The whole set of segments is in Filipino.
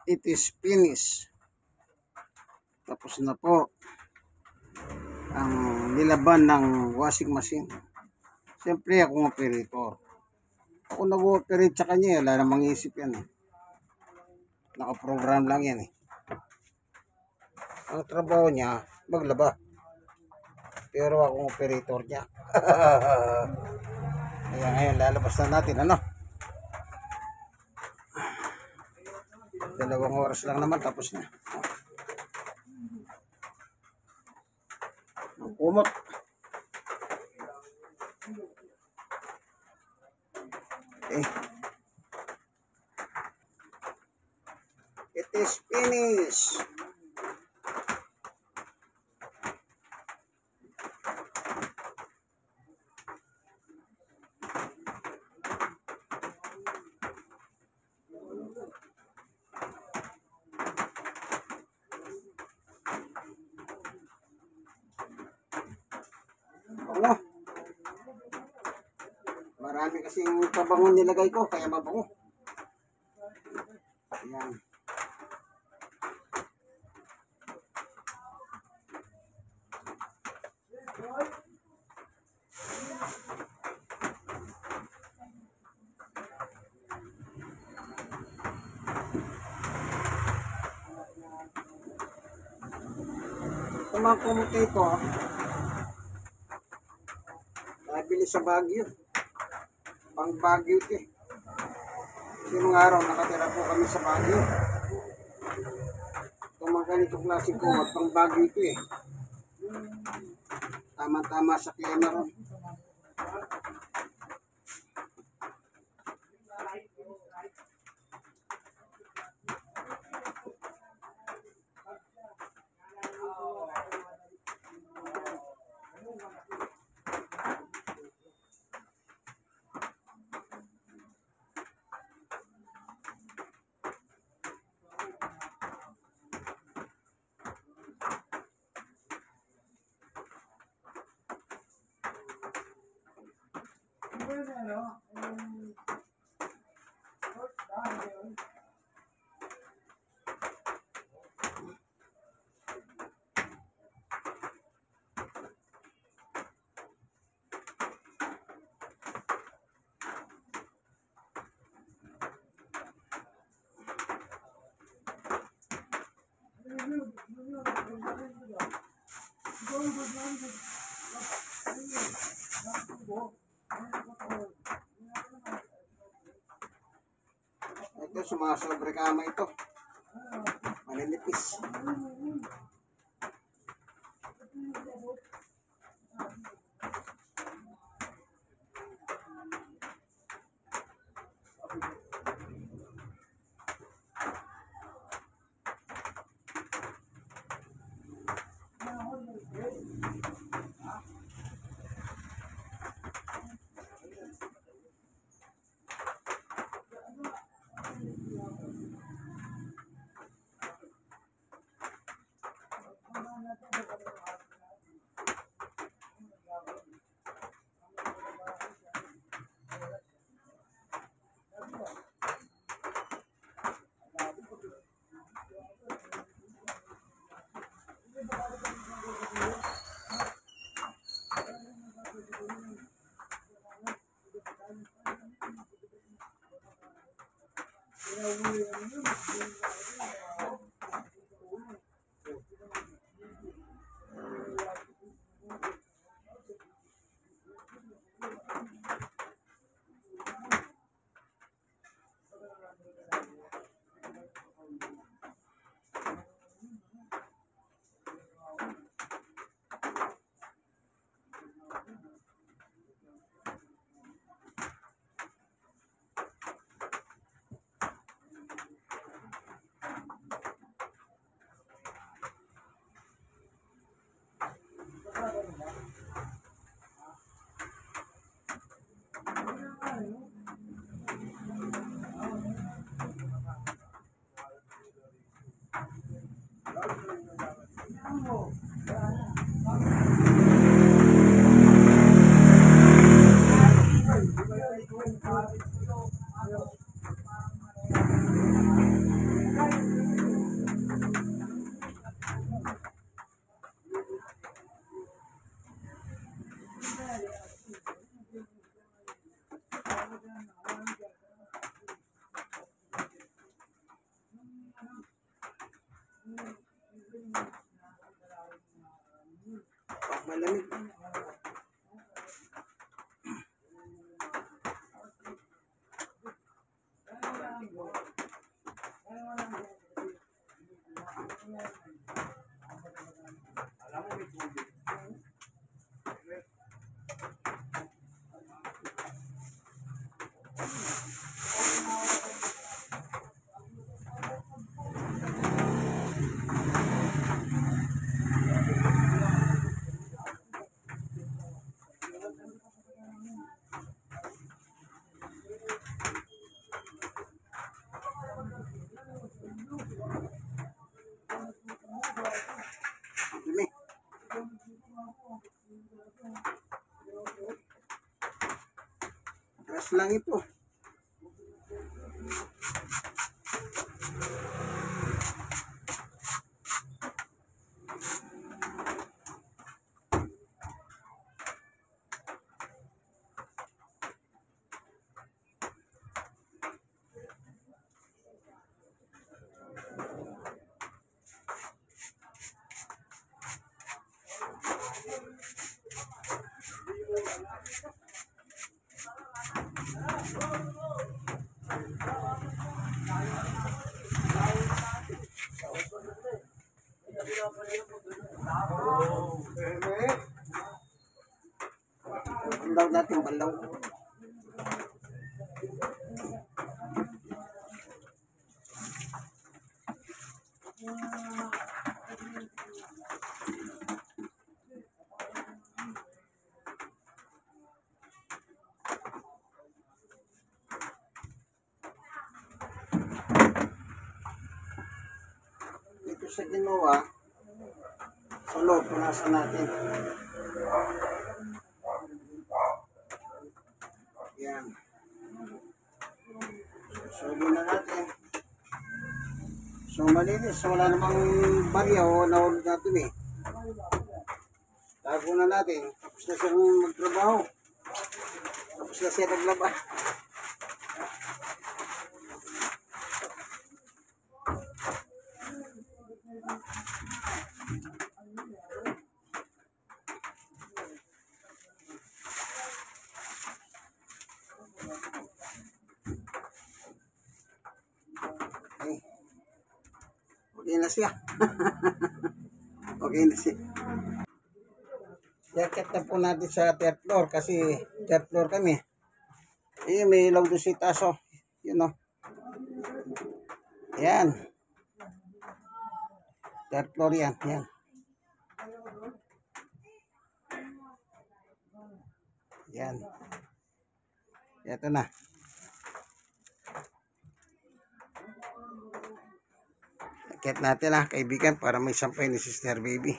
It is finished. Tapos na po ang nilaban ng washing machine. Siyempre akong operator. Ako nag-ooperate sa kanya, wala namang isip yan eh. Nakaprogram lang yan eh. Ang trabaho niya, maglaba. Pero akong operator niya. Kaya ngayon, lalabas na natin, ano? 2 oras lang naman, tapos na. Ang kumot. It is finished. Ano? Marami kasing pabango nilagay ko, kaya mabango. Ayan. Ito mga kumuti ko, nabili sa Baguio. Pang Baguio ito eh. Kasi mga araw nakatira po kami sa Baguio. Itong mga ganitong klaseng kumot, pang Baguio ito eh. Tama-tama sa klima ron. Ito sa mga sobre kama ito. Maninipis. Pag malamig. Dumi. Gas lang ito. Bandaw natin, bandaw. Dito sa ginawa, sa loob, punasan natin. Yan. Susubo na natin. So malinis, wala namang barya o nahulog na dumi. Tago na natin. Tapos na siyang magtrabaho. Tapos na siya naglaba. Okay. Okay na siya. Okay na siya. Yakit na po natin sa third floor kasi third floor kami. Eh, may ilaw doon si taso. Yun o. Yan. Third floor yan. Yan. Yan. Ito na. Yakit natin kaibigan, para may sampay ni Sister Baby.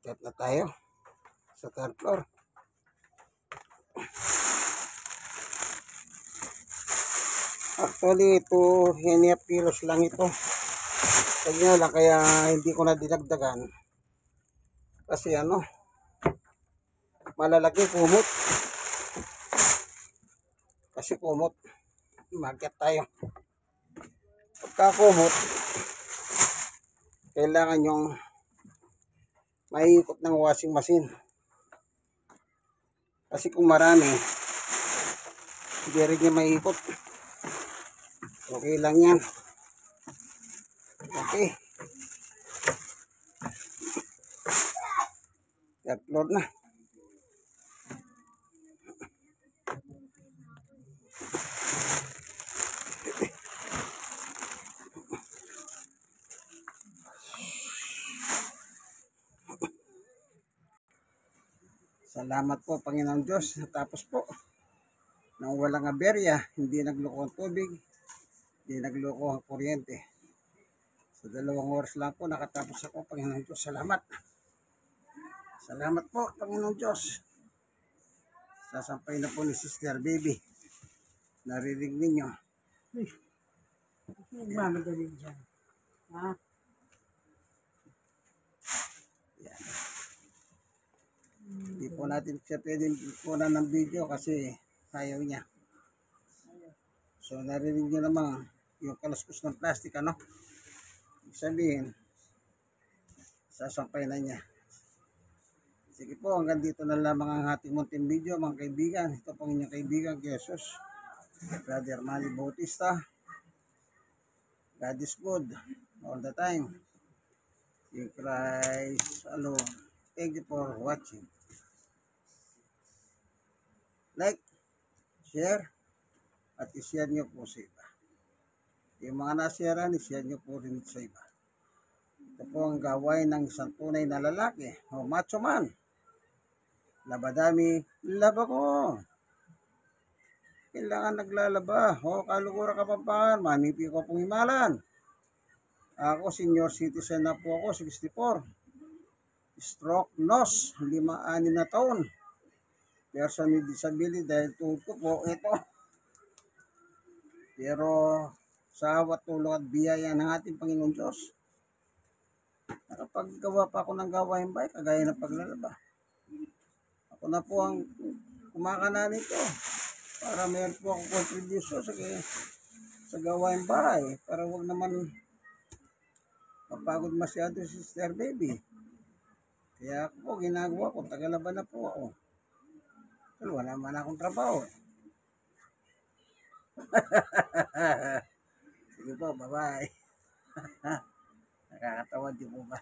Yakit na tayo sa third floor. Actually, ito, hinihap kilos lang ito. Kanya lang, kaya hindi ko na dinagdagan. Kasi malalaki kumot. Kasi kumot. Magyat tayo. Pagka kumot, kailangan yung maiikot ng washing machine. Kasi kung marami, hindi rin niya maiikot. Okay lang yan. Okay. Third floor na. Salamat po, Panginoon Diyos. Tapos po, nang walang aberya, hindi nagloko ang tubig, hindi nagloko ang kuryente. Sa 2 oras lang po, nakatapos ako, Panginoon Diyos. Salamat. Salamat po, Panginoon Diyos. Sasampay na po ni Sister Baby. Narinig ninyo. Magmamagaling dyan. Ha? Yan. Hindi po natin siya pwedeng kunan ng video kasi ayaw niya. So narinig niyo naman yung kaluskos ng plastic, Ibig sabihin, sasampay na niya. Sige po, hanggang dito na lamang ang ating munting video mga kaibigan. Ito pong inyong kaibigan, Jesus, Brother Manny Bautista. God is good all the time. In Christ alone. Thank you for watching. Like, share, at i-share nyo po sa iba. Yung mga nasharean, i-share nyo po rin sa iba. Ito po ang gawain ng isang tunay na lalaki o macho man. Labadami, laba ko. Kailangan naglalaba. O Kalugura Kapampangan, manipi ko pong himalan. Ako, senior citizen na po ako, 64. Stroke nose, 5-6 na taon. Person with disability dahil tuhod ko po, ito. Pero sa awat tulong at biyaya ng ating Panginoon Diyos, nakapaggawa pa ako ng gawain bahay, kagaya ng paglalaba. Ako na po ang kumakana nito para mayroon po akong contribution sa gawain bahay para wag naman mapagod masyado si Sister Baby. Kaya ako po ginagawa ko, tagalaba na po ako. Pero wala naman akong trabaho. Sige po, bye-bye. Nakakatawa din po ba?